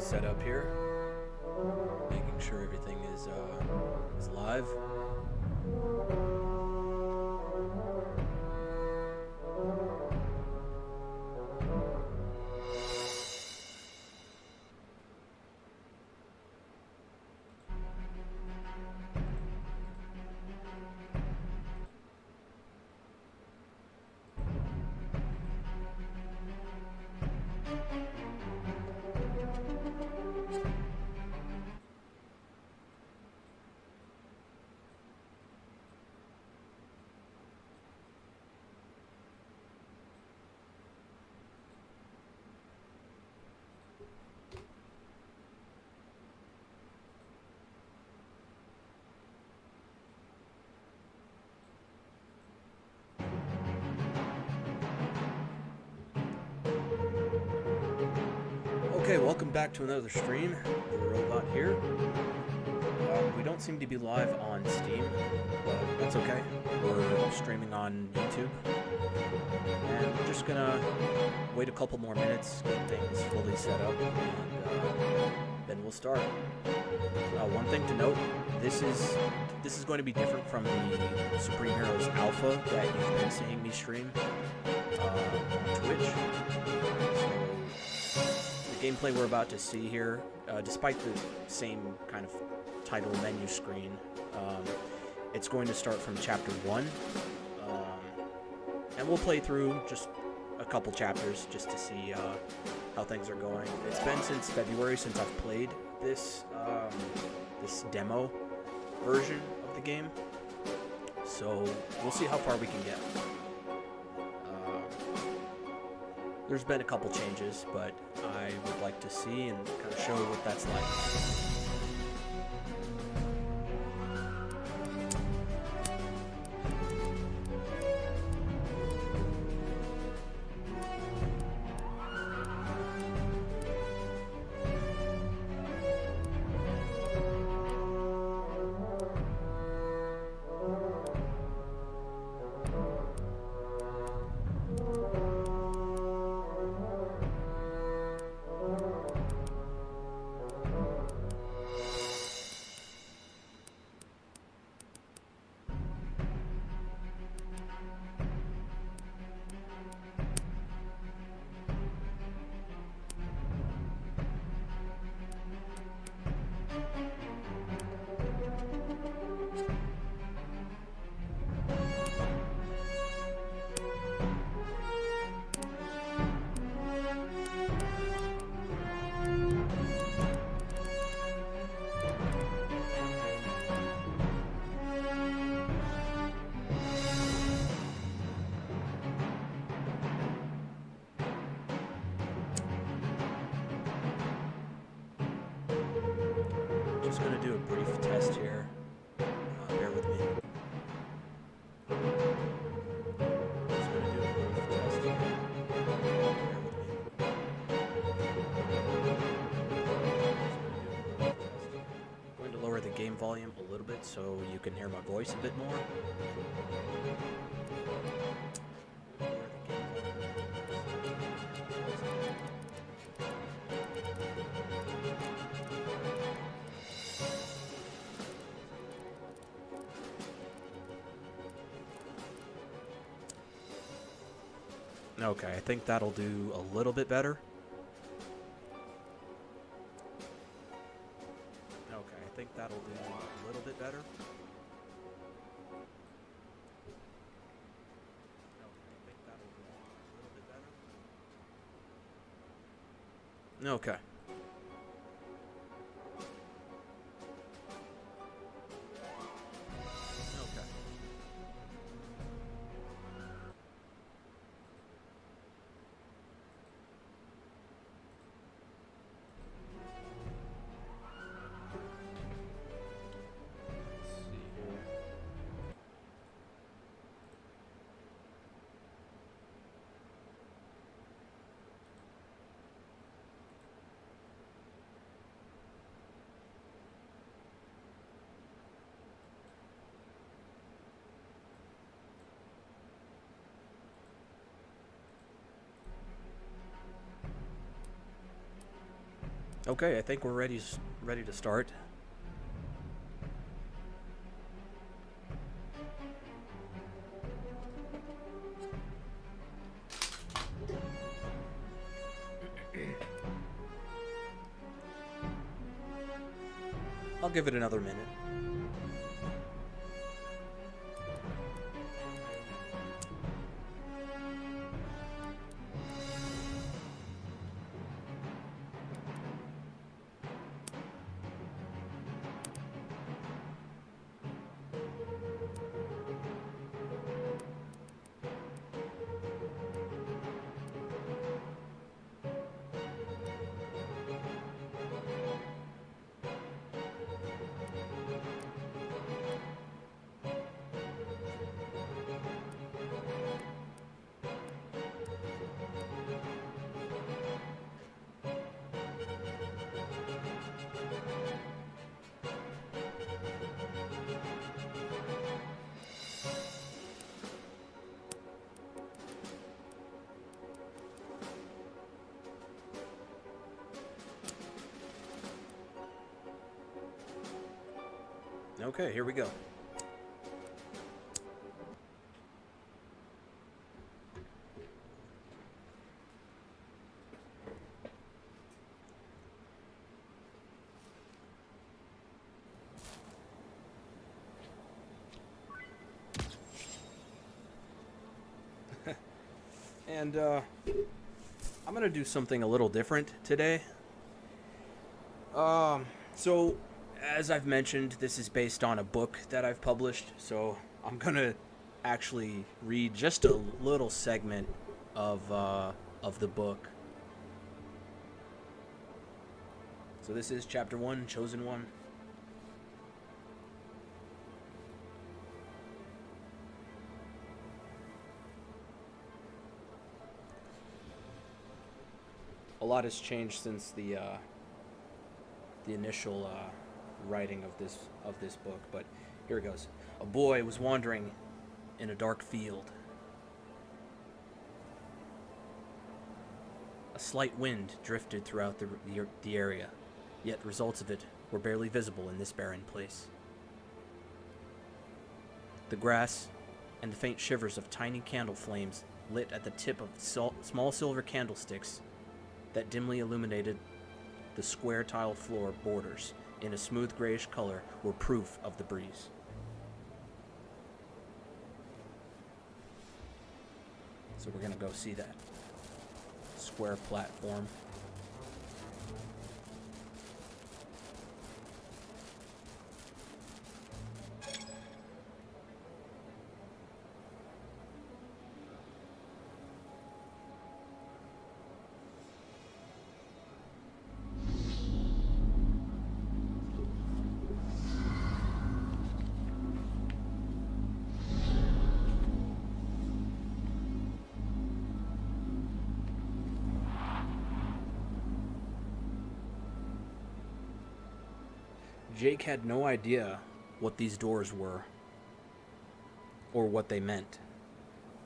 Set up here, making sure everything is live. Okay, welcome back to another stream. The Robot here. We don't seem to be live on Steam, but that's okay. We're streaming on YouTube. And we're just gonna wait a couple more minutes, get things fully set up, and then we'll start. One thing to note, this is going to be different from the Supreme Heroes Alpha that you've been seeing me stream on Twitch. Gameplay we're about to see here, despite the same kind of title menu screen, it's going to start from chapter 1, and we'll play through just a couple chapters just to see how things are going. It's been since February since I've played this this demo version of the game, so we'll see how far we can get. There's been a couple changes, but I would like to see and kind of show what that's like. Just going to do a brief test here. Bear with me. Just going to do a brief test here. Bear with me. I'm going to lower the game volume a little bit so you can hear my voice a bit more. Okay, I think that'll do a little bit better. Okay, I think that'll do a little bit better. Okay. Okay, I think we're ready to start. I'll give it another minute. Okay, here we go. And I'm gonna do something a little different today. So as I've mentioned, this is based on a book that I've published, so I'm gonna actually read just a little segment of the book. So this is chapter 1, Chosen One. A lot has changed since the initial writing of this book, but here it goes. A boy was wandering in a dark field. A slight wind drifted throughout the area, yet results of it were barely visible in this barren place. The grass and the faint shivers of tiny candle flames lit at the tip of small silver candlesticks that dimly illuminated the square tile floor borders in a smooth grayish color were proof of the breeze. So we're gonna go see that square platform. Jake had no idea what these doors were, or what they meant,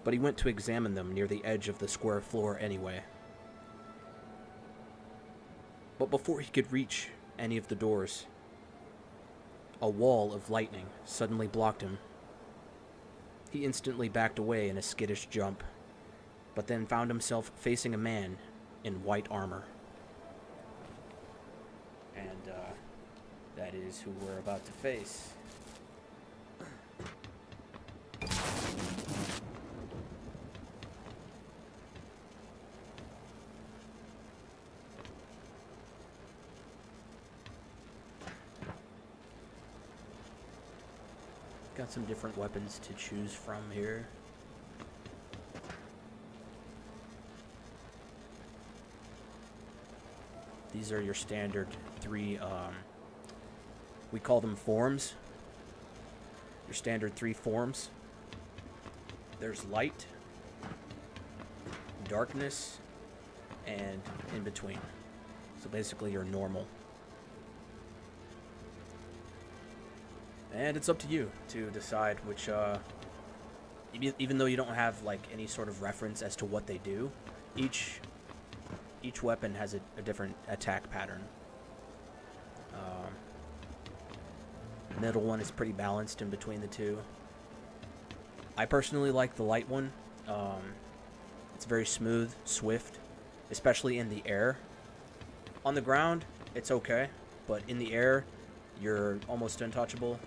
but he went to examine them near the edge of the square floor anyway. But before he could reach any of the doors, a wall of lightning suddenly blocked him. He instantly backed away in a skittish jump, but then found himself facing a man in white armor. And, that is who we're about to face. Got some different weapons to choose from here. These are your standard three, we call them forms. Your standard 3 forms. There's light, darkness, and in between. So basically you're normal. And it's up to you to decide which, even though you don't have like any sort of reference as to what they do, each weapon has a different attack pattern. Middle one is pretty balanced in between the two. I personally like the light one. It's very smooth, swift, especially in the air. On the ground, it's okay, but in the air, you're almost untouchable.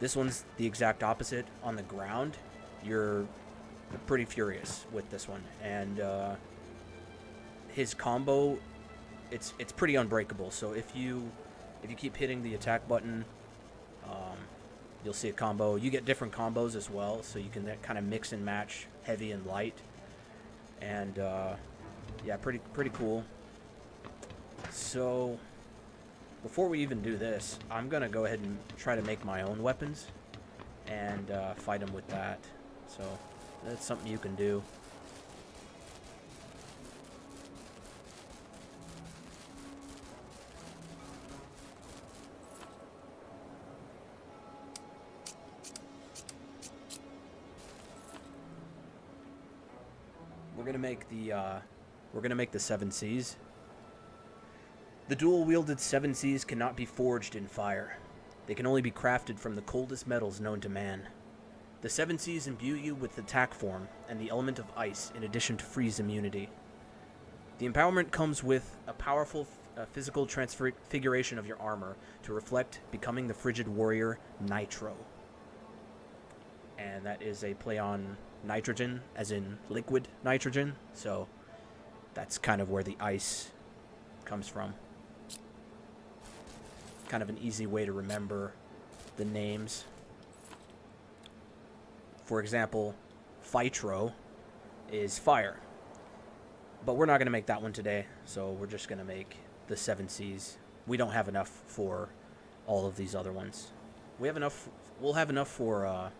This one's the exact opposite. On the ground, you're pretty furious with this one, and his combo, it's pretty unbreakable. So if you keep hitting the attack button, you'll see a combo. You get different combos as well, so you can kind of mix and match heavy and light. And yeah, pretty cool. So before we even do this, I'm gonna go ahead and try to make my own weapons and fight them with that. So that's something you can do. We're gonna make the 7 Cs. The dual-wielded 7 Cs cannot be forged in fire. They can only be crafted from the coldest metals known to man. The 7 Cs imbue you with attack form and the element of ice in addition to freeze immunity. The empowerment comes with a powerful physical transfiguration of your armor to reflect becoming the frigid warrior Nitro. And that is a play on nitrogen, as in liquid nitrogen, so that's kind of where the ice comes from. Kind of an easy way to remember the names. For example, Phytro is fire, but we're not going to make that one today, so we're just going to make the 7 Cs. We don't have enough for all of these other ones. We'll have enough for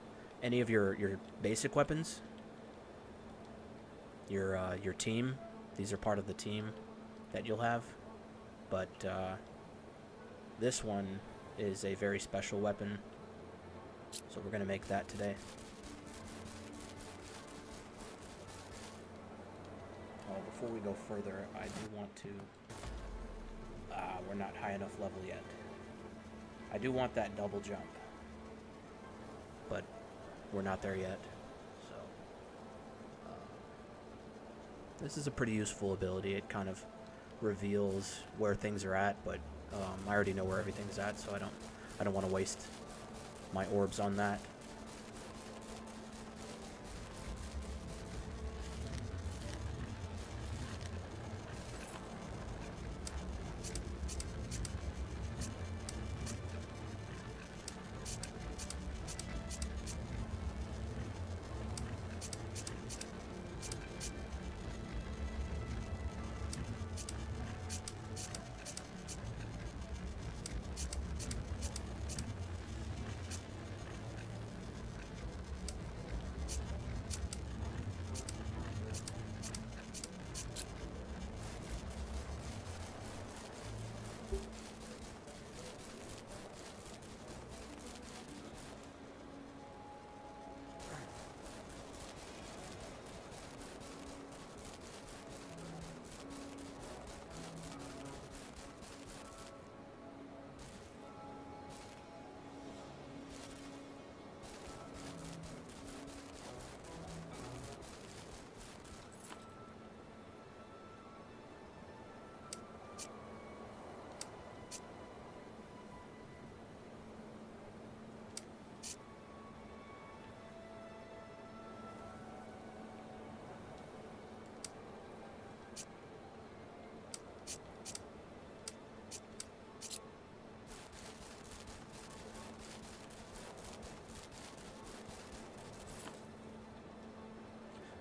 any of your basic weapons, your team. These are part of the team that you'll have, but this one is a very special weapon, so we're gonna make that today. Oh, before we go further, I do want to. We're not high enough level yet. I do want that double jump, but we're not there yet. So this is a pretty useful ability. It kind of reveals where things are at, but I already know where everything's at, so I don't want to waste my orbs on that.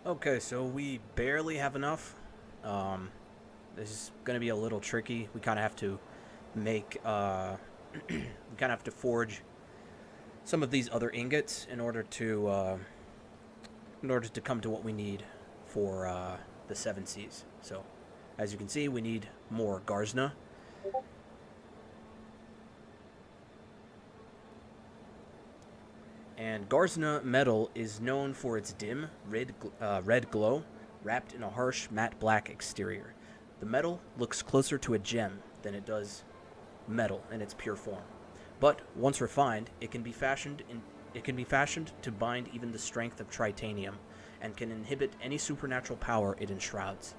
Okay, so we barely have enough. This is going to be a little tricky. We kind of have to make, we kind of have to forge some of these other ingots in order to come to what we need for the 7 Cs. So, as you can see, we need more Garzna. And Garzna metal is known for its dim, red glow, wrapped in a harsh, matte black exterior. The metal looks closer to a gem than it does metal in its pure form. But once refined, it can be fashioned to bind even the strength of tritanium, and can inhibit any supernatural power it enshrouds.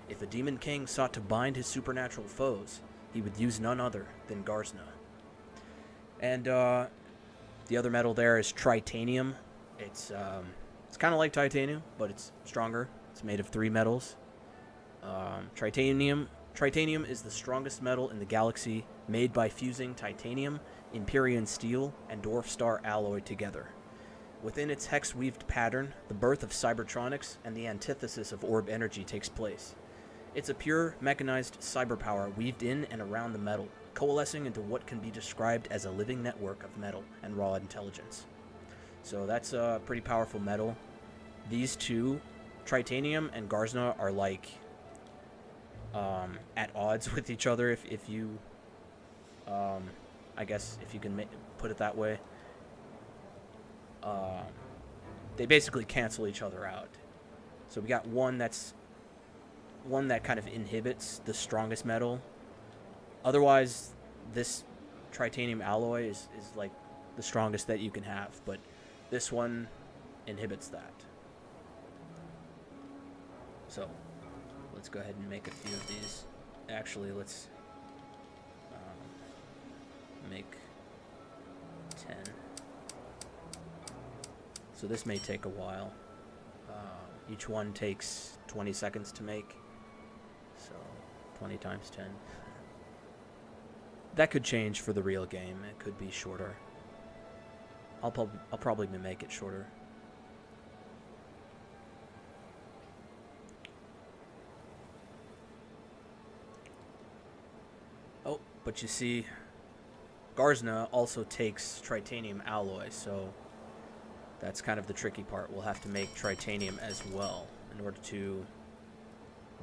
If a demon king sought to bind his supernatural foes, he would use none other than Garzna. And the other metal there is tritanium. It's kind of like titanium, but it's stronger. It's made of 3 metals. Titanium is the strongest metal in the galaxy, made by fusing titanium, Empyrean steel, and dwarf star alloy together. Within its hex-weaved pattern, the birth of cybertronics and the antithesis of orb energy takes place. It's a pure, mechanized cyber power weaved in and around the metal, coalescing into what can be described as a living network of metal and raw intelligence. So that's a pretty powerful metal. These two, tritanium and Garzna, are like at odds with each other, if you I guess if you can put it that way. They basically cancel each other out. So we got one that kind of inhibits the strongest metal. Otherwise, this tritanium alloy is like the strongest that you can have, but this one inhibits that. So let's go ahead and make a few of these. Actually, let's make 10. So this may take a while. Each one takes 20 seconds to make. So 20 times 10. That could change for the real game. It could be shorter. I'll probably make it shorter. Oh, but you see, Garzna also takes tritanium alloy, so that's kind of the tricky part. We'll have to make tritanium as well in order to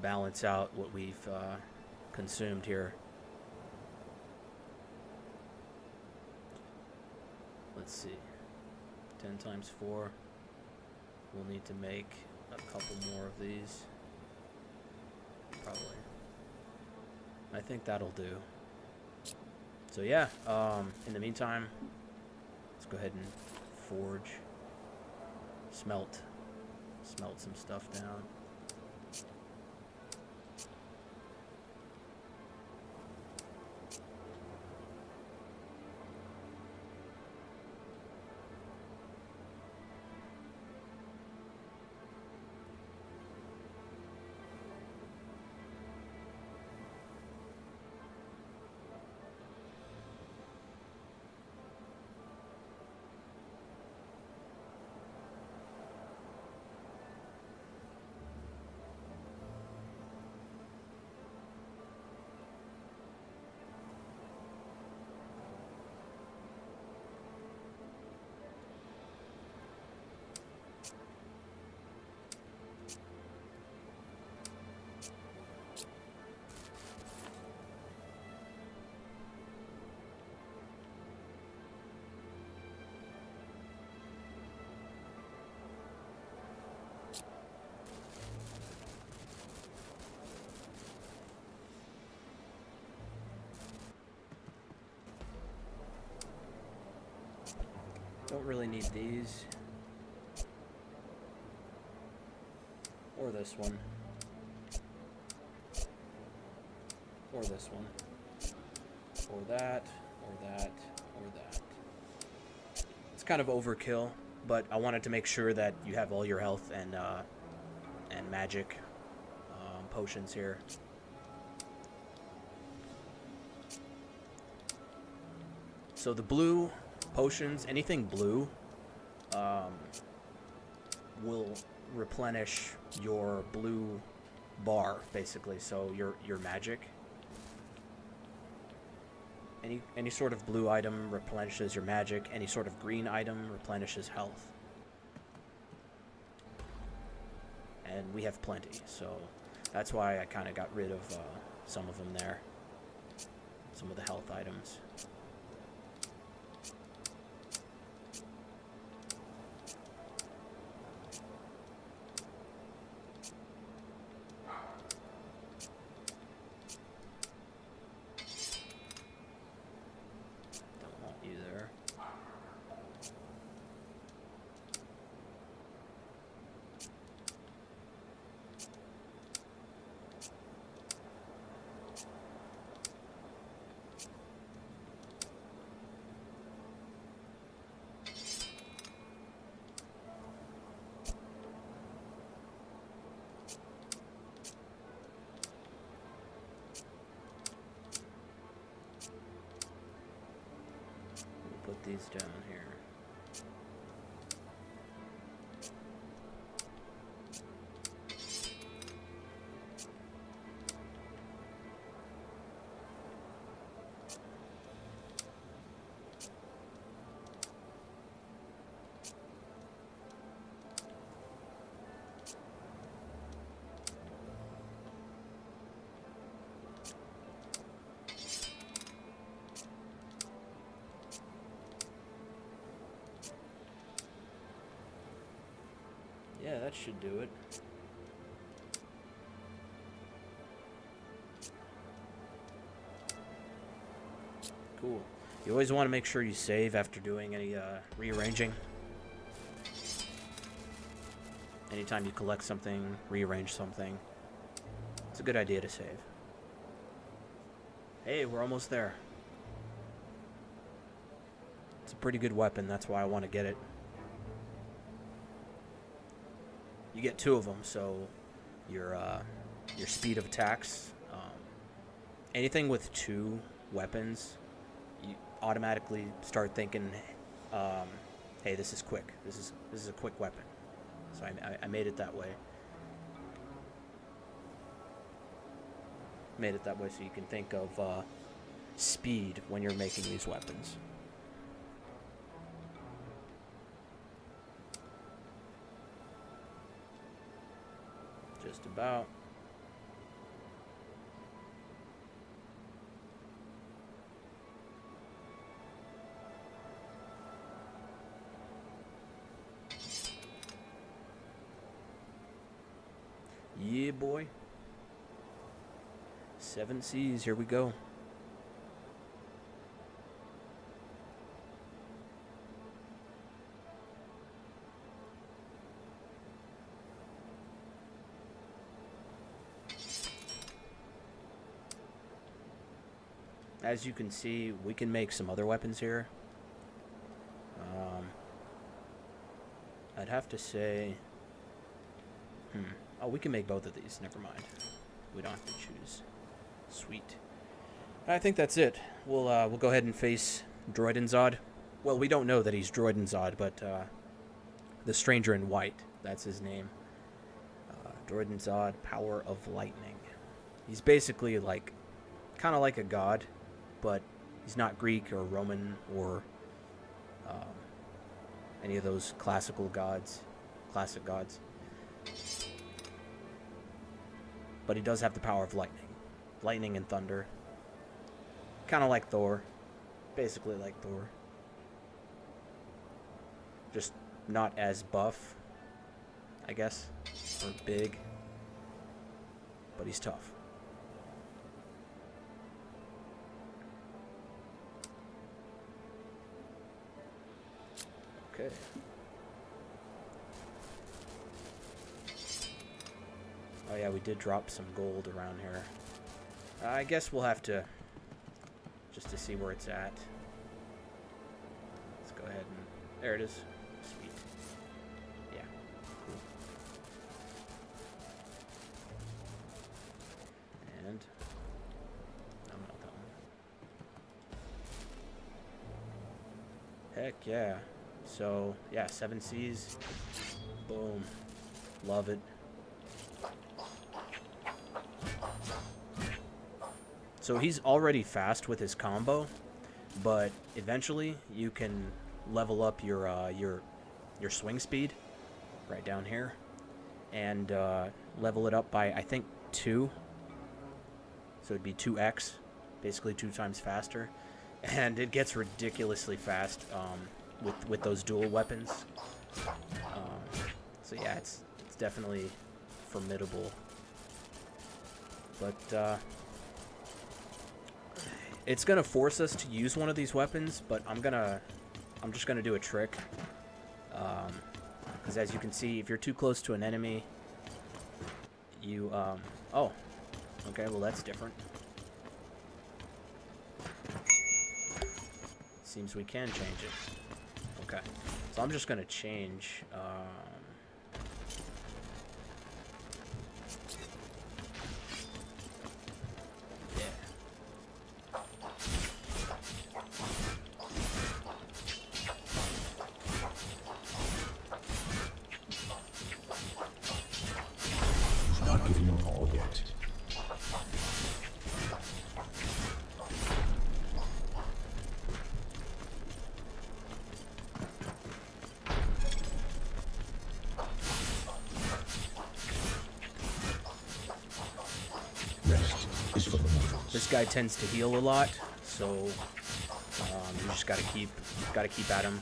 balance out what we've consumed here. Let's see. 10 times 4. We'll need to make a couple more of these. Probably. I think that'll do. So yeah, in the meantime, let's go ahead and forge. Smelt some stuff down. Don't really need these. Or this one. Or this one. Or that. Or that. Or that. It's kind of overkill, but I wanted to make sure that you have all your health and magic potions here. So the blue potions, anything blue, will replenish your blue bar, basically. So your magic. Any sort of blue item replenishes your magic. Any sort of green item replenishes health. And we have plenty, so that's why I kind of got rid of some of them there. Some of the health items. put these down here. Yeah, that should do it. Cool. You always want to make sure you save after doing any rearranging. Anytime you collect something, rearrange something, it's a good idea to save. Hey, we're almost there. It's a pretty good weapon, that's why I want to get it. You get 2 of them, so your speed of attacks, anything with 2 weapons, you automatically start thinking, hey, this is quick. This is a quick weapon. So I made it that way. Made it that way so you can think of speed when you're making these weapons. Just about. Yeah, boy. 7 C's, here we go. As you can see, we can make some other weapons here. I'd have to say... Oh, we can make both of these. Never mind. We don't have to choose. Sweet. I think that's it. We'll go ahead and face Droidenzod. Well, we don't know that he's Droidenzod, but the Stranger in White. That's his name. Droidenzod, Power of Lightning. He's basically like, kind of like a god, but he's not Greek or Roman or any of those classical gods, classic gods. But he does have the power of lightning and thunder. Kind of like Thor, basically like Thor. Just not as buff, I guess, or big, but he's tough. Okay. Oh yeah, we did drop some gold around here. I guess we'll have to, just to see where it's at. Let's go ahead and, there it is. Sweet. Yeah, cool. And, no, not that one. Heck yeah. So, yeah, 7 C's. Boom. Love it. So he's already fast with his combo, but eventually you can level up your swing speed right down here, and level it up by, I think, 2. So it'd be 2x, basically 2 times faster, and it gets ridiculously fast with those dual weapons. So yeah, it's definitely formidable, but it's gonna force us to use one of these weapons, but I'm just gonna do a trick, because as you can see, if you're too close to an enemy, you oh, okay, well that's different. Seems we can change it. Okay, so I'm just gonna change. This guy tends to heal a lot, so you just gotta keep at him.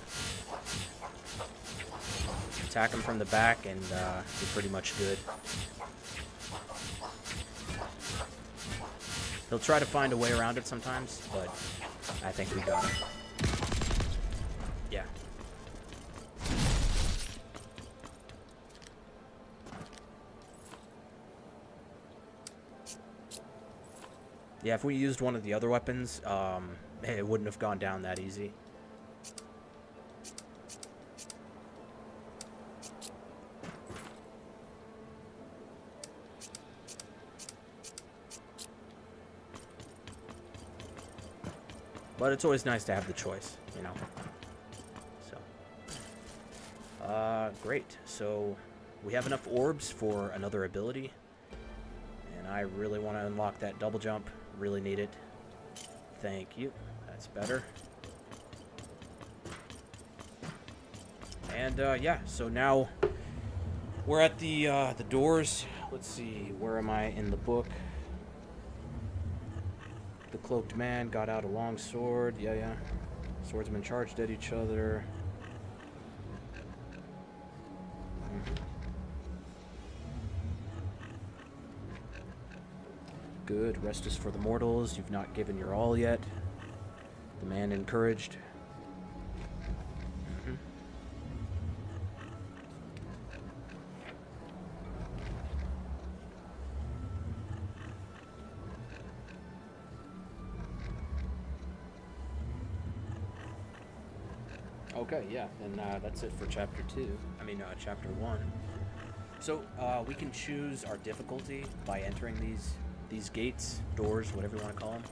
Attack him from the back, and you're pretty much good. He'll try to find a way around it sometimes, but I think we got him. Yeah. Yeah, if we used one of the other weapons, it wouldn't have gone down that easy. But it's always nice to have the choice, you know. So, great. So, we have enough orbs for another ability. And I really want to unlock that double jump. Really need it. Thank you. That's better. And, yeah, so now we're at the doors. Let's see, where am I in the book? The cloaked man got out a long sword. Yeah. Swordsmen charged at each other. Good. Rest is for the mortals. You've not given your all yet. The man encouraged. Okay, yeah, and that's it for chapter 2. I mean, chapter 1. So, we can choose our difficulty by entering these gates, doors, whatever you want to call them.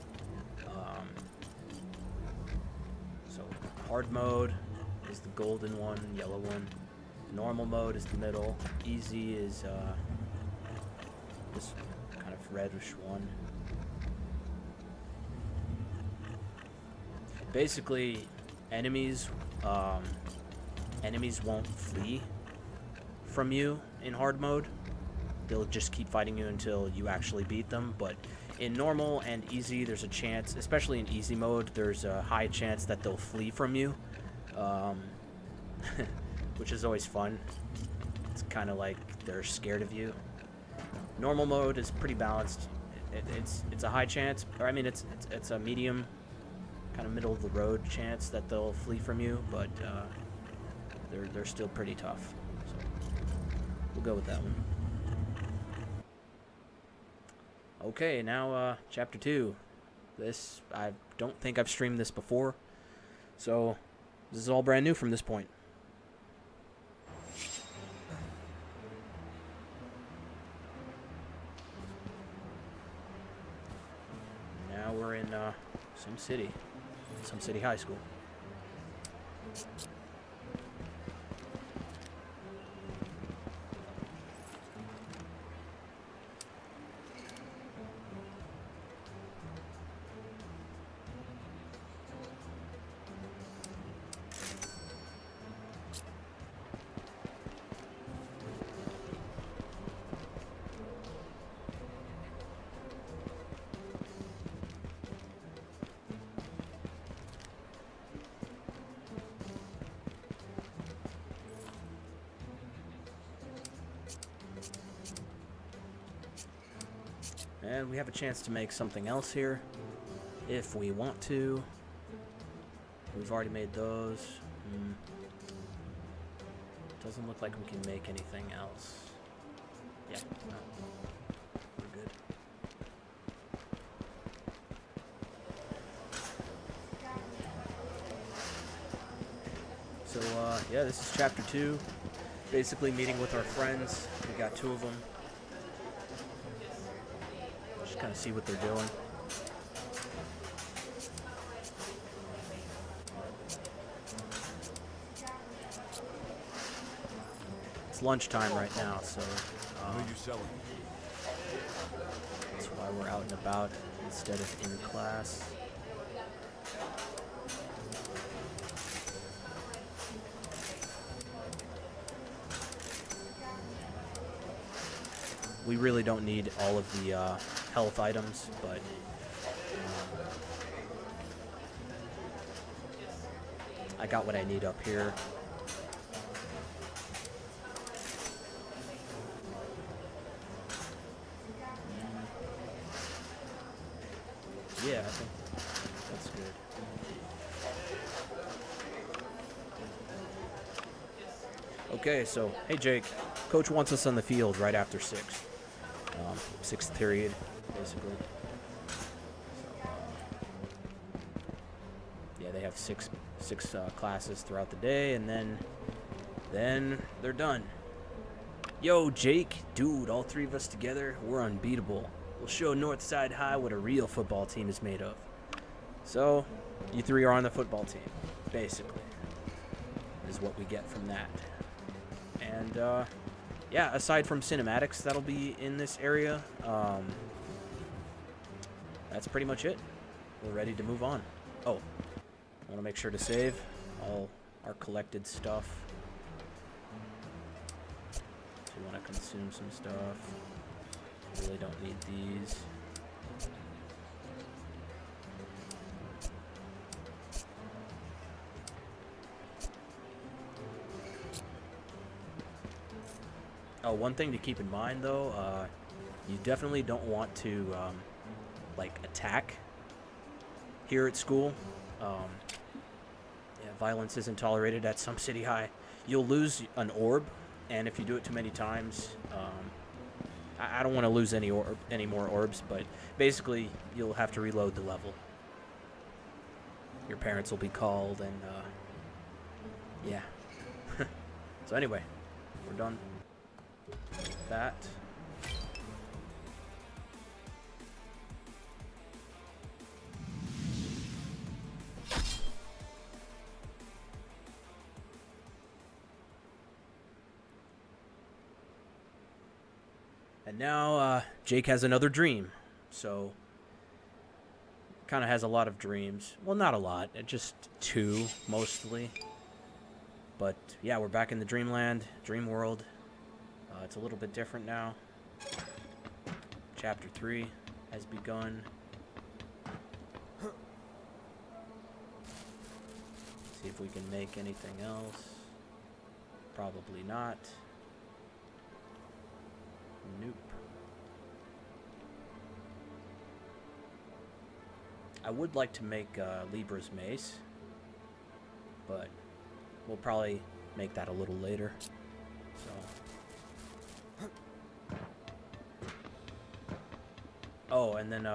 So, hard mode is the golden one, yellow one. Normal mode is the middle. Easy is this kind of reddish one. Basically, enemies won't flee from you in hard mode. They'll just keep fighting you until you actually beat them. But in normal and easy, there's a chance, especially in easy mode, there's a high chance that they'll flee from you, which is always fun. It's kind of like they're scared of you. Normal mode is pretty balanced. It's a high chance, or I mean, it's a medium, kind of middle of the road chance that they'll flee from you, but they're still pretty tough. So we'll go with that one. Okay, now chapter 2. This, I don't think I've streamed this before, so this is all brand new from this point. Now we're in some city high school. And we have a chance to make something else here, if we want to. We've already made those. Doesn't look like we can make anything else. Yeah, no. We're good. So, yeah, this is chapter 2. Basically meeting with our friends. We got 2 of them. Kind of see what they're doing. It's lunchtime right now, so that's why we're out and about instead of in class. We really don't need all of the health items, but I got what I need up here. Yeah, I think that's good. Okay, so, hey Jake, Coach wants us on the field right after 6th. 6th period, basically. So, yeah, they have six classes throughout the day, and then they're done. Yo, Jake, dude, all 3 of us together, we're unbeatable. We'll show Northside High what a real football team is made of. So, you 3 are on the football team, basically, is what we get from that. And, yeah, aside from cinematics that'll be in this area, that's pretty much it. We're ready to move on. Oh, I want to make sure to save all our collected stuff. So we want to consume some stuff. Really don't need these. Oh, one thing to keep in mind, though, you definitely don't want to, like, attack here at school. Yeah, violence isn't tolerated at some city high. You'll lose an orb, and if you do it too many times, I don't want to lose any more orbs, but basically you'll have to reload the level. Your parents will be called, and yeah. So anyway, we're done. That. And now Jake has another dream. So kind of has a lot of dreams. Well, not a lot, just 2 mostly. But yeah, we're back in the dreamland, dream world. It's a little bit different now. Chapter 3 has begun. See if we can make anything else. Probably not. Nope. I would like to make Libra's mace, but we'll probably make that a little later. So. Oh, and then,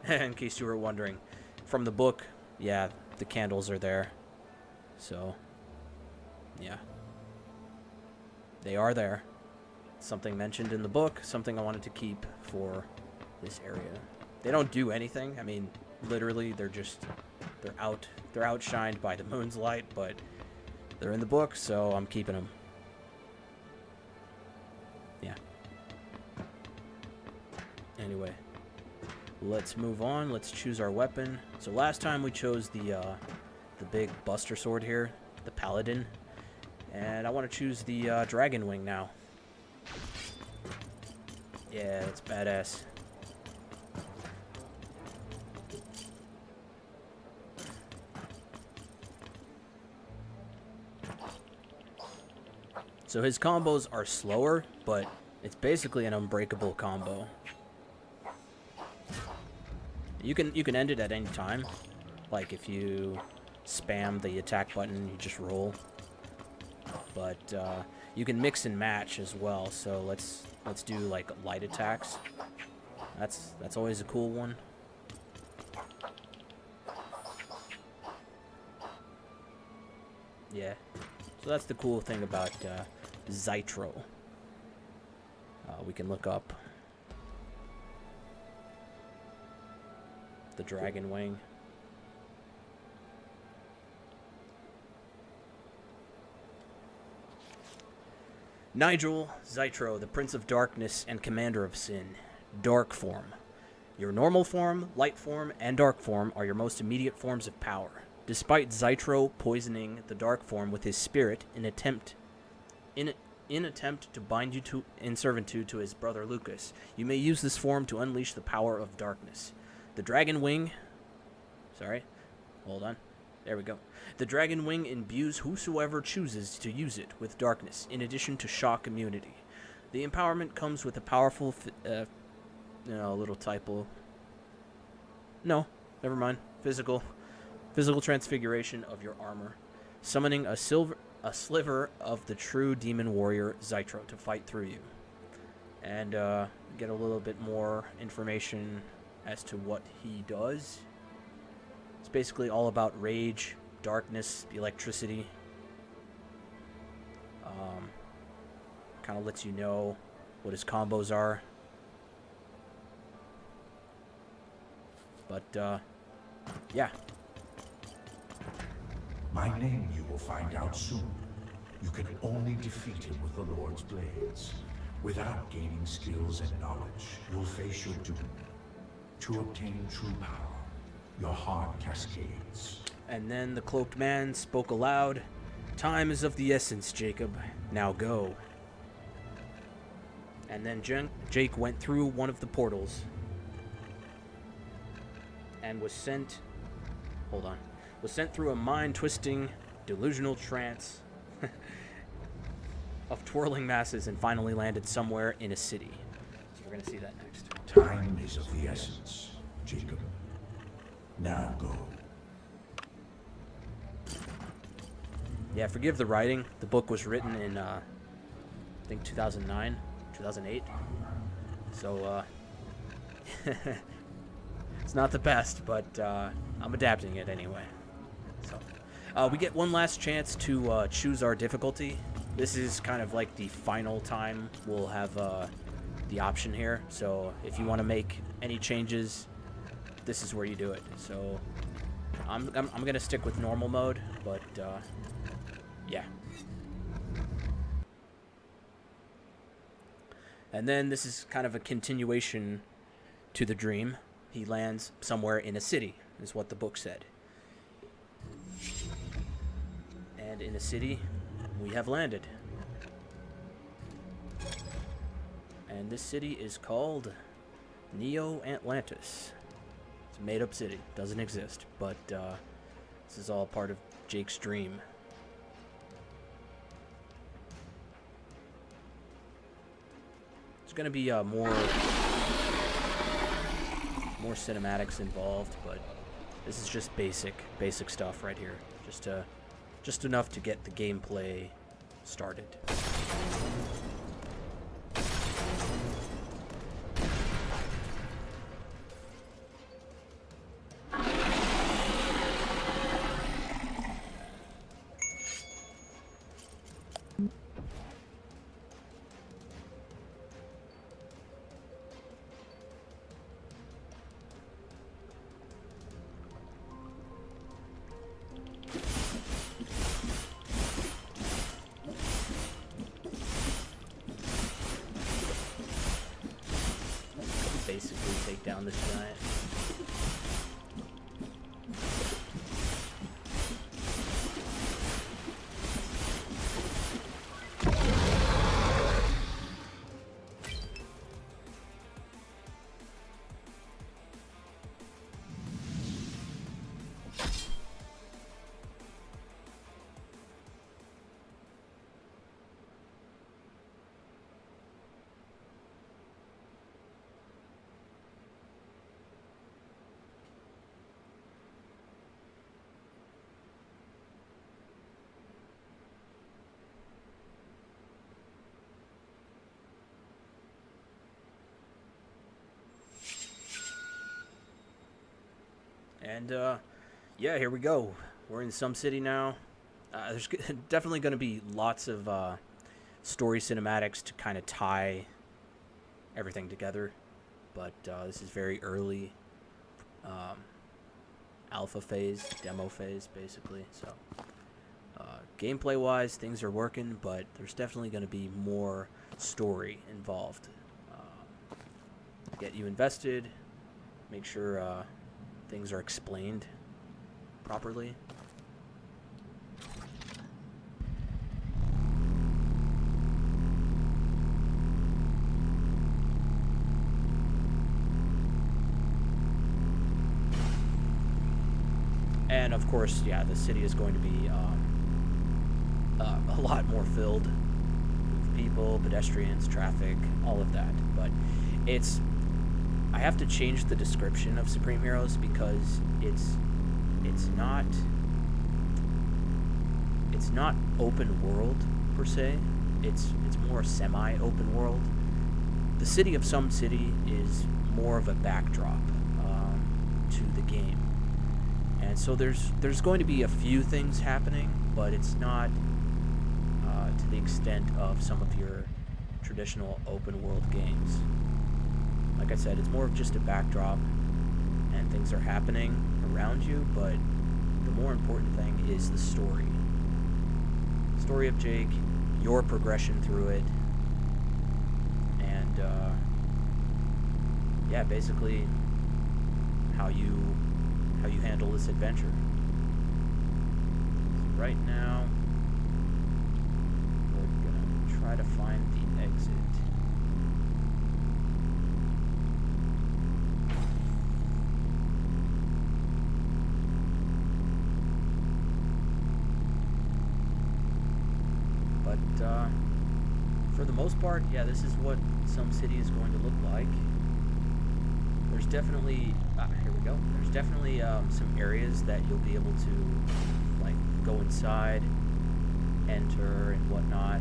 in case you were wondering, from the book, yeah, the candles are there. So, yeah. They are there. Something mentioned in the book, something I wanted to keep for this area. They don't do anything. I mean, literally, they're outshined by the moon's light, but they're in the book, so I'm keeping them. Yeah. Anyway. Let's move on. Let's choose our weapon. So last time we chose the big Buster Sword here, the Paladin, and I want to choose the Dragon Wing now. Yeah, it's badass. So his combos are slower, but it's basically an unbreakable combo. You can end it at any time. Like if you spam the attack button, you just roll. But you can mix and match as well. So let's do like light attacks. That's always a cool one. Yeah. So that's the cool thing about Zytro. We can look up the Dragon Wing. Nigel Zytro, the Prince of Darkness and Commander of Sin. Dark form. Your normal form, light form, and dark form are your most immediate forms of power. Despite Zytro poisoning the dark form with his spirit in attempt to bind you in servitude to his brother Lucas, you may use this form to unleash the power of darkness. The dragon wing... Sorry. Hold on. There we go. The dragon wing imbues whosoever chooses to use it with darkness, in addition to shock immunity. The empowerment comes with a powerful... a little typo. No, never mind. Physical transfiguration of your armor, summoning a sliver of the true demon warrior Zytro to fight through you. And get a little bit more information as to what he does. It's basically all about rage, darkness, electricity. Kind of lets you know what his combos are. But, yeah. My name you will find out soon. You can only defeat him with the Lord's blades. Without gaining skills and knowledge, you'll face your doom. To obtain true power, your heart cascades. And then the cloaked man spoke aloud. Time is of the essence, Jacob. Now go. And then Jake went through one of the portals. And was sent... Hold on. Was sent through a mind-twisting, delusional trance of twirling masses and finally landed somewhere in a city. So we're going to see that next. Time is of the essence, Jacob. Now go. Yeah, forgive the writing. The book was written in, I think 2009, 2008. So, it's not the best, but I'm adapting it anyway. So, we get one last chance to choose our difficulty. This is kind of like the final time we'll have the option here. So if you want to make any changes, this is where you do it. So I'm gonna stick with normal mode, but yeah. And then this is kind of a continuation to the dream. He lands somewhere in a city, is what the book said. And in a city, we have landed. And this city is called Neo Atlantis. It's a made-up city. Doesn't exist, but this is all part of Jake's dream. There's going to be more cinematics involved, but this is just basic stuff right here. Just enough to get the gameplay started. Basically take down this giant. And, yeah, here we go. We're in some city now. There's definitely going to be lots of story cinematics to kind of tie everything together. But this is very early alpha phase, demo phase, basically. So, gameplay-wise, things are working, but there's definitely going to be more story involved. Get you invested, make sure... things are explained properly. And of course, yeah, the city is going to be a lot more filled with people, pedestrians, traffic, all of that. But I have to change the description of Supreme Heroes because it's not open world per se. It's more semi-open world. The city of Some City is more of a backdrop to the game, and so there's going to be a few things happening, but it's not to the extent of some of your traditional open world games. Like I said, it's more of just a backdrop, and things are happening around you, but the more important thing is the story. Story of Jake, your progression through it, and yeah, basically how you handle this adventure. So right now, we're gonna try to find the exit. But for the most part, yeah, this is what Some City is going to look like. There's definitely, here we go. There's definitely some areas that you'll be able to, like, go inside, enter, and whatnot.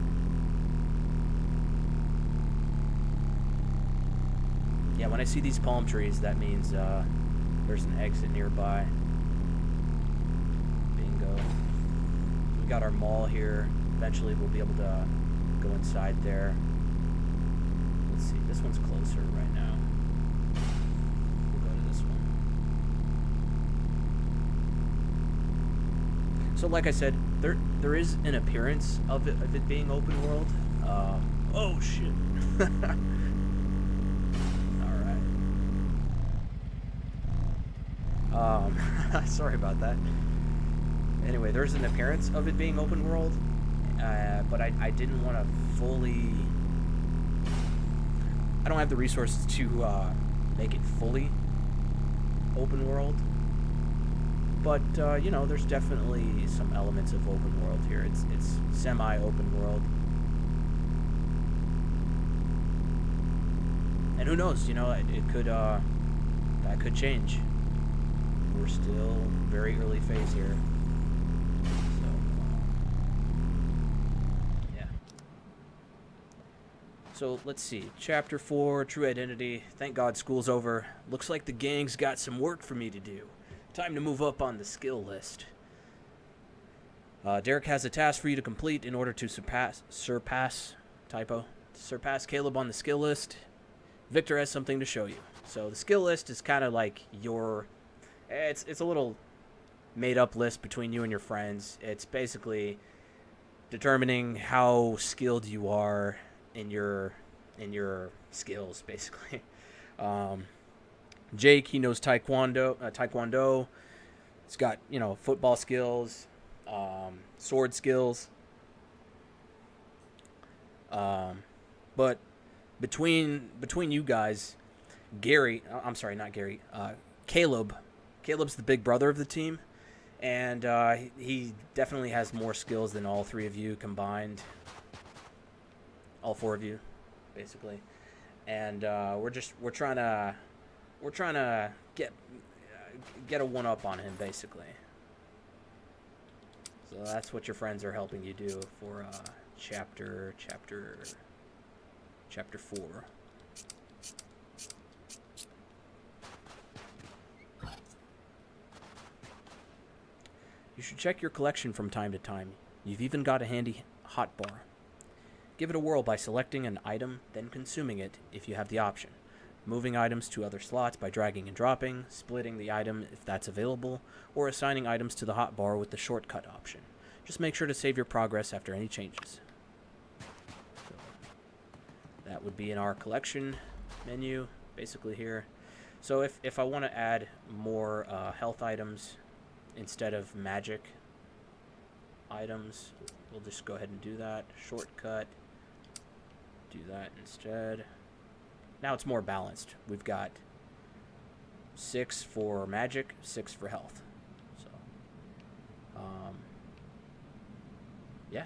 Yeah, when I see these palm trees, that means there's an exit nearby. Bingo. We got our mall here. Eventually we'll be able to go inside there. Let's see, this one's closer right now. We'll go to this one. So like I said, there is an appearance of it being open world. Oh shit. Alright. Sorry about that. Anyway, there's an appearance of it being open world. But I didn't want to fully... I don't have the resources to make it fully open world. But, you know, there's definitely some elements of open world here. It's semi-open world. And who knows, you know, it could, that could change. We're still very early phase here. So let's see, Chapter 4, True Identity. Thank God school's over. Looks like the gang's got some work for me to do. Time to move up on the skill list. Derek has a task for you to complete in order to surpass Caleb on the skill list. Victor has something to show you. So the skill list is kind of like your... It's a little made-up list between you and your friends. It's basically determining how skilled you are in your skills, basically. Jake, he knows taekwondo. He's got, you know, football skills, sword skills. But between you guys, Caleb's the big brother of the team, and he definitely has more skills than all three of you combined. All four of you, basically, and we're trying to get a one up on him, basically. So that's what your friends are helping you do for chapter 4. You should check your collection from time to time. You've even got a handy hotbar. Give it a whirl by selecting an item, then consuming it if you have the option. Moving items to other slots by dragging and dropping, splitting the item if that's available, or assigning items to the hotbar with the shortcut option. Just make sure to save your progress after any changes. So that would be in our collection menu, basically here. So if I want to add more health items instead of magic items, we'll just go ahead and do that. Shortcut. Do that instead. Now it's more balanced. We've got 6 for magic, 6 for health. So Yeah.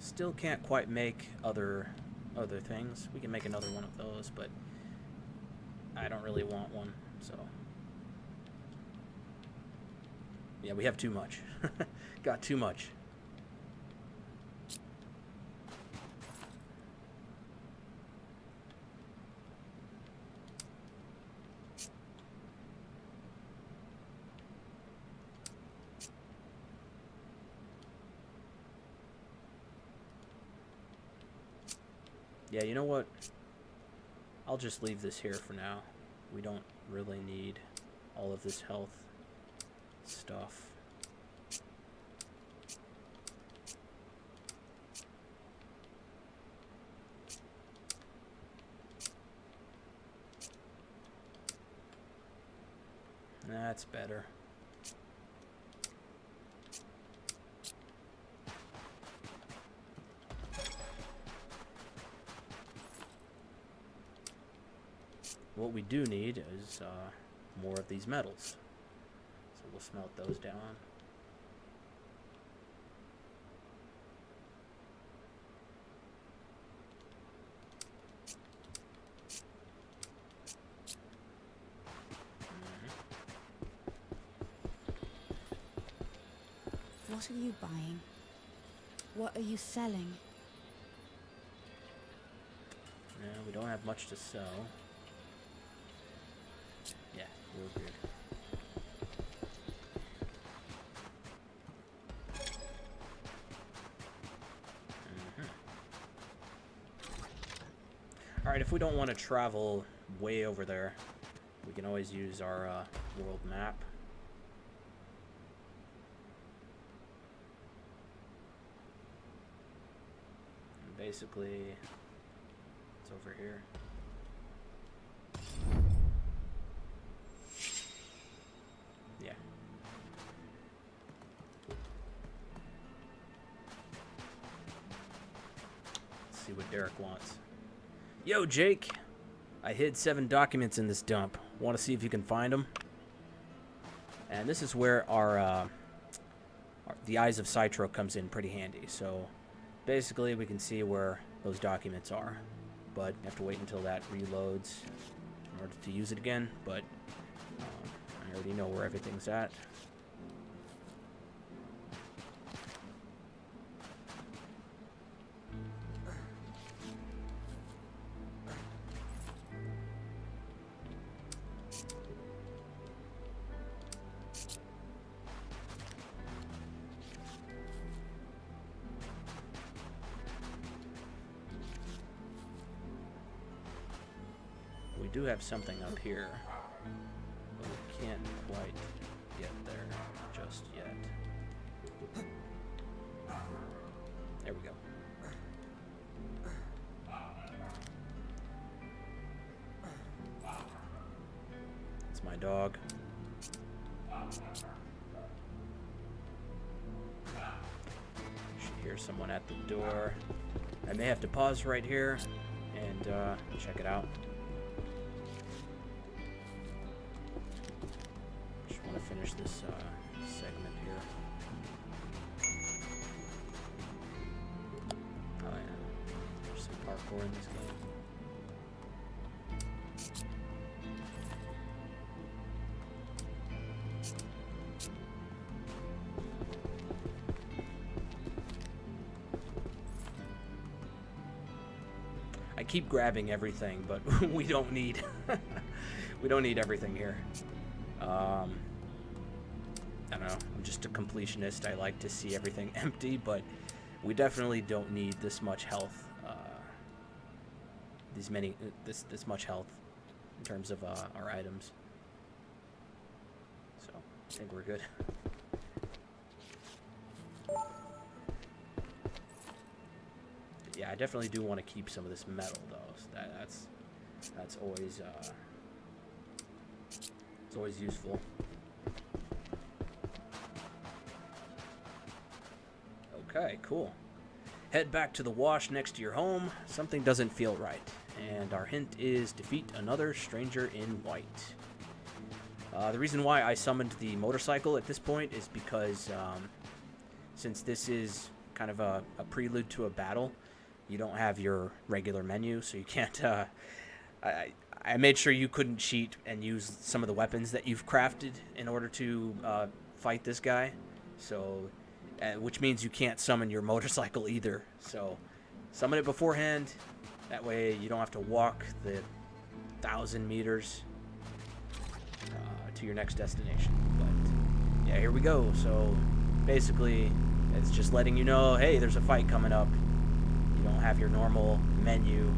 Still can't quite make other things. We can make another one of those, but I don't really want one, so. Yeah, we have too much. Got too much. Yeah, you know what? I'll just leave this here for now. We don't really need all of this health stuff. That's better. What we do need is more of these metals. So we'll smelt those down. What are you buying? What are you selling? Yeah, we don't have much to sell. Yeah, we're good. Alright, if we don't want to travel way over there, we can always use our world map. And basically, it's over here. Yeah. Let's see what Derek wants. Yo, Jake. I hid 7 documents in this dump. Want to see if you can find them? And this is where our the Eyes of Citro comes in pretty handy. So basically we can see where those documents are. But you have to wait until that reloads in order to use it again. But I already know where everything's at. We do have something up here, but we can't quite get there just yet. There we go. It's my dog. Should hear someone at the door. I may have to pause right here and check it out. Finish this segment here. Oh yeah, there's some parkour in this game. I keep grabbing everything, but we don't need we don't need everything here. I don't know, I'm just a completionist. I like to see everything empty, but we definitely don't need this much health, this much health in terms of our items. So, I think we're good. Yeah, I definitely do want to keep some of this metal, though. So that's always, it's always useful. Okay, cool. Head back to the wash next to your home. Something doesn't feel right. and our hint is defeat another stranger in white. The reason why I summoned the motorcycle at this point is because since this is kind of a prelude to a battle, you don't have your regular menu, so you can't... I made sure you couldn't cheat and use some of the weapons that you've crafted in order to fight this guy, so which means you can't summon your motorcycle either. So summon it beforehand, that way you don't have to walk the 1,000 meters to your next destination. But yeah, here we go. So basically it's just letting you know, hey, there's a fight coming up. You don't have your normal menu.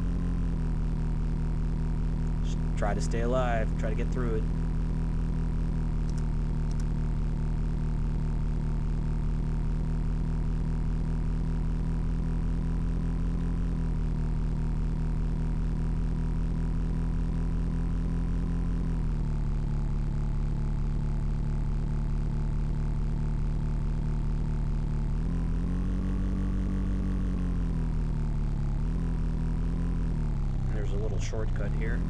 Just try to stay alive, try to get through it. There's a little shortcut here.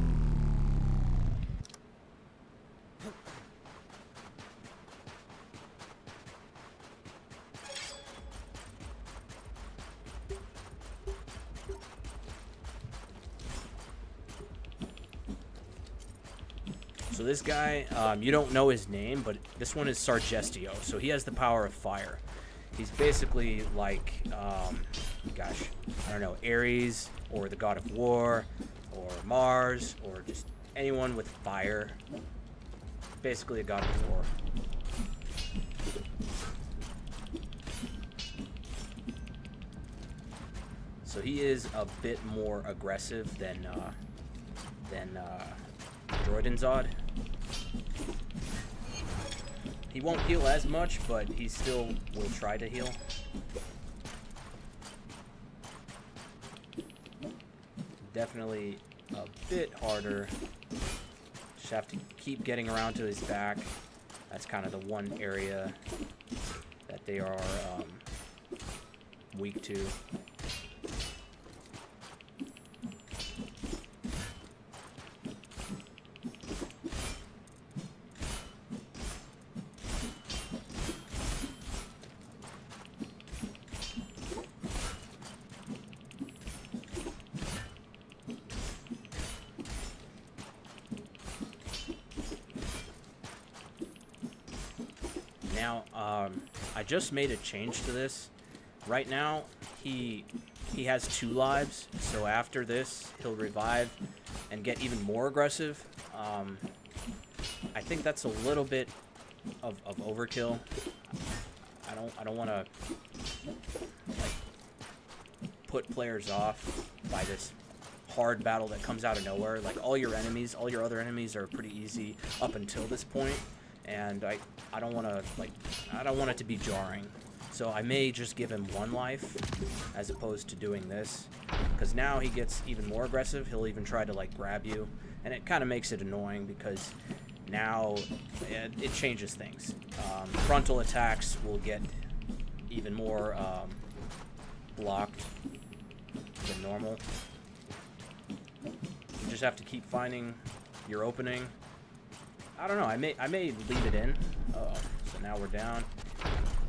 So this guy, you don't know his name, but this one is Sargestio, so he has the power of fire. He's basically like, gosh, I don't know, Ares, or the god of war, or Mars, or just anyone with fire. Basically a god of war. So he is a bit more aggressive than Droiden's. He won't heal as much, but he still will try to heal. Definitely a bit harder. Just have to keep getting around to his back. That's kind of the one area that they are weak to. Now, I just made a change to this. Right now, he has 2 lives, so after this, he'll revive and get even more aggressive. I think that's a little bit of overkill. I don't want to like put players off by this hard battle that comes out of nowhere. Like all your other enemies are pretty easy up until this point. And I don't want it to be jarring. So I may just give him 1 life as opposed to doing this, because now he gets even more aggressive. He'll even try to like grab you, and it kind of makes it annoying because now it changes things. Frontal attacks will get even more blocked than normal. You just have to keep finding your opening. I don't know. I may leave it in. Uh-oh. So now we're down.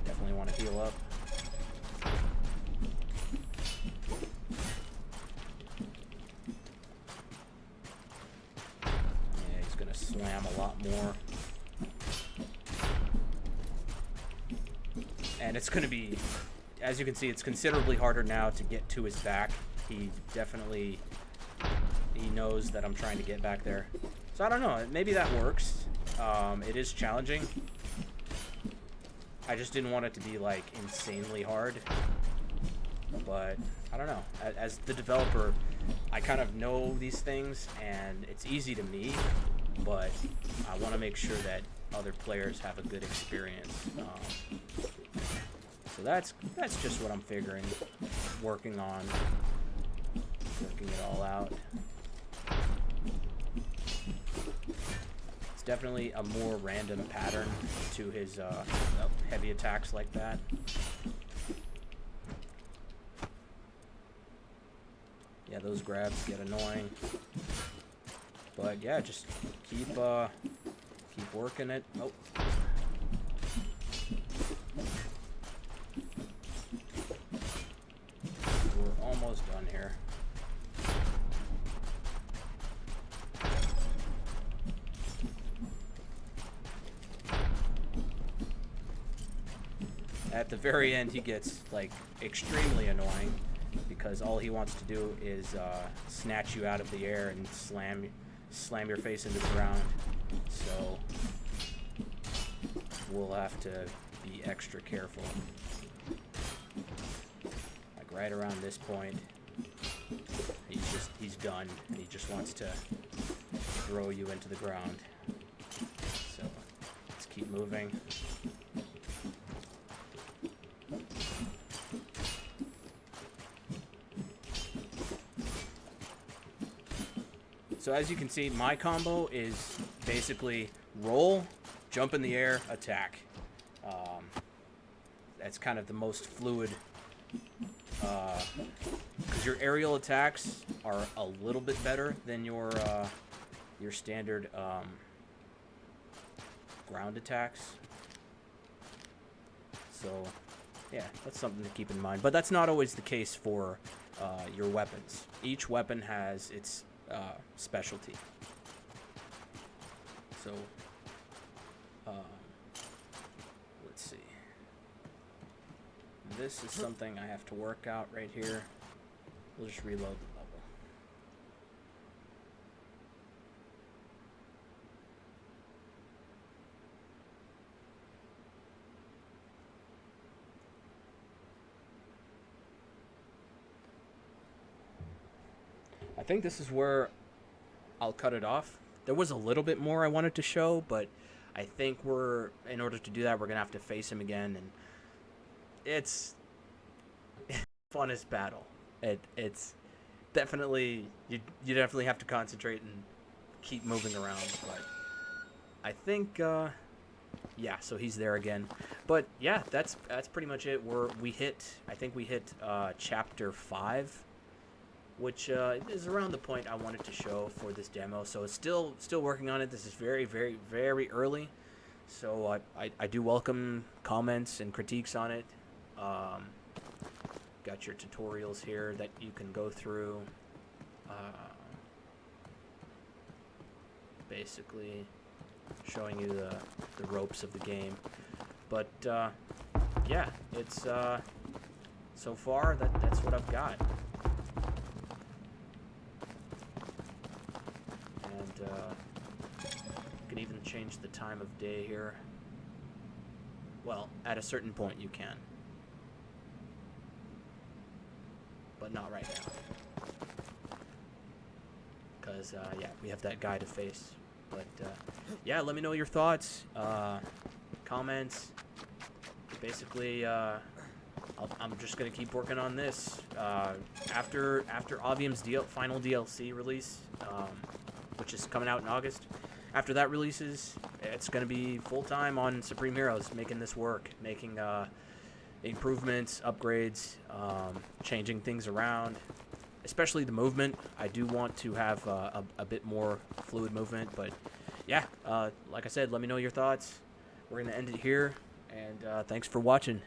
Definitely want to heal up. Yeah, he's gonna slam a lot more. And it's gonna be, as you can see, it's considerably harder now to get to his back. He knows that I'm trying to get back there. So I don't know, maybe that works. It is challenging. I just didn't want it to be like insanely hard. But I don't know. As the developer, I kind of know these things and it's easy to me, but I want to make sure that other players have a good experience. So that's just what I'm figuring, working it all out. It's definitely a more random pattern to his heavy attacks like that. Yeah, those grabs get annoying. But yeah, just keep working it. Oh. We're almost done here. At the very end, he gets, like, extremely annoying because all he wants to do is snatch you out of the air and slam your face into the ground. So we'll have to be extra careful. Like right around this point, he's done, and he just wants to throw you into the ground. So let's keep moving. So as you can see, my combo is basically roll, jump in the air, attack. That's kind of the most fluid, because your aerial attacks are a little bit better than your standard ground attacks. So yeah, that's something to keep in mind. But that's not always the case for your weapons. Each weapon has its specialty. So let's see. This is something I have to work out right here. We'll just reload the level. I think this is where I'll cut it off. There was a little bit more I wanted to show, but I think in order to do that, we're going to have to face him again, and it's funnest battle. It's definitely, you definitely have to concentrate and keep moving around, but I think, yeah, so he's there again. But yeah, that's pretty much it. I think we hit chapter 5. Which is around the point I wanted to show for this demo. So it's still working on it. This is very, very, very early. So I do welcome comments and critiques on it. Got your tutorials here that you can go through. Basically showing you the ropes of the game. But yeah, it's so far that's what I've got. You can even change the time of day here. Well, at a certain point you can. But not right now. Because, yeah, we have that guy to face. But, yeah, let me know your thoughts, comments. Basically, I'm just going to keep working on this. After Ovium's final DLC release, which is coming out in August. After that releases, it's going to be full-time on Supreme Heroes, making this work, making improvements, upgrades, changing things around, especially the movement. I do want to have a bit more fluid movement, but yeah, like I said, let me know your thoughts. We're going to end it here, and thanks for watching.